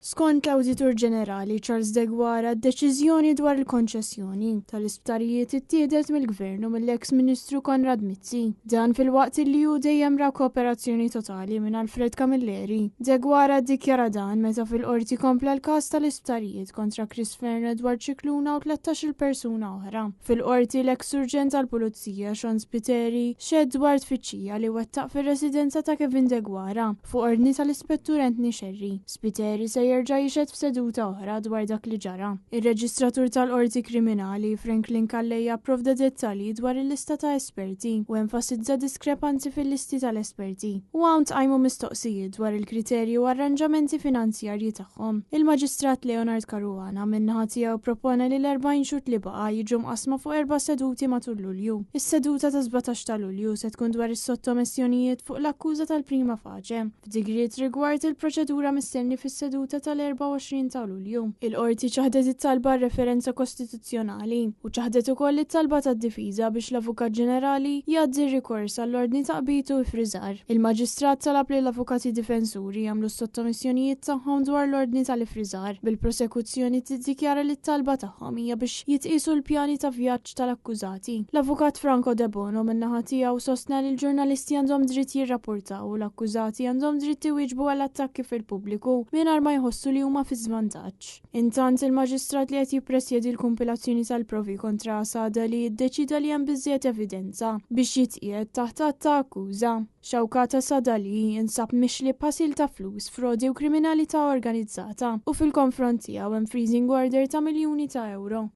Skont l-Awditur Ġenerali Charles Degwara, d-deċiżjoni dwar il-konċessjoni tal-isptarijiet ittieħdet mill-Gvern u mill-eks Ministru Konrad Mizzi. Dan fil-waqt li hu dejjem ra kooperazzjoni totali minn Alfred Camilleri. Degwara ddikjara dan meta fil-qorti kompla l-każ tal-isptarijiet kontra Chris Fern, Edward Cicluna u 13-il persuna oħra. Fil-qorti l-eks surġent tal-Pulizija Sean Spiteri xed dwar tfittxija li wettaq fir-residenza ta' Kevin Degwara fuq ordni tal-Ispettur Anthony Sherry. Spiteri se jerġa' jixed f'seduta oħra dwar dak li ġara. Ir-Reġistratur tal-Qorti Kriminali Franklin Calley approvda dettalji dwar il-lista ta' esperti u enfasizza diskrepanzi fil-listi tal-esperti. U hawn tqajmu mistoqsijiet dwar il-kriterji u arranġamenti finanzjarji tagħhom. Il-Maġistrat Leonard Caruana minnaħa tiegħu propona li l-40 xhur li baqa' jiġu mqasma fuq 4 seduti matul Lulju. Is-seduta ta' 17 ta' Lulju se tkun dwar is-sottomissjonijiet fuq l-akkuża tal-prima faċe. F'digriet rigward il-proċedura mistenni fis-seduta tal-24 ta' Lulju. Il-qorti ċaħdet it-talba referenza kostituzzjonali u ċaħdet ukoll it-talba tad-difiża biex l-Avukat Ġenerali jgħaddi rikors għall-ordni ta' qbitu ifriżar. Il-Maġistrat talab li l-Avukati Difensuri jagħmlu s-sottomissjonijiet tagħhom dwar l-ordni tal-ifriżar bil-prosekuzzjoni tiddikjara li t-talba tagħhom hija biex jitqisu l-pjani ta' vjaġġ tal-akkużati. L-Avukat Franco De Bono min-naħa tiegħu sostna li l-ġurnalisti għandhom dritt jirrapportaw u l-akkużati għandhom dritt iwieġbu għall-attakki fil-pubbliku mingħajr ma jħossu li huma fi żvantaġġ. Intant il-Maġistrat li qed jippresjedi l-kumpilazzjoni tal-provi kontra Asada li jiddeċida li hemm biżżejjed evidenza biex jitqiegħed taħt ta' akkuża. Xawkat Asada li insab mixli b'ħasil ta' flus, frodi u kriminalità organizzata u fil-konfront tiegħu hemm freezing order ta' miljuni ta' euro.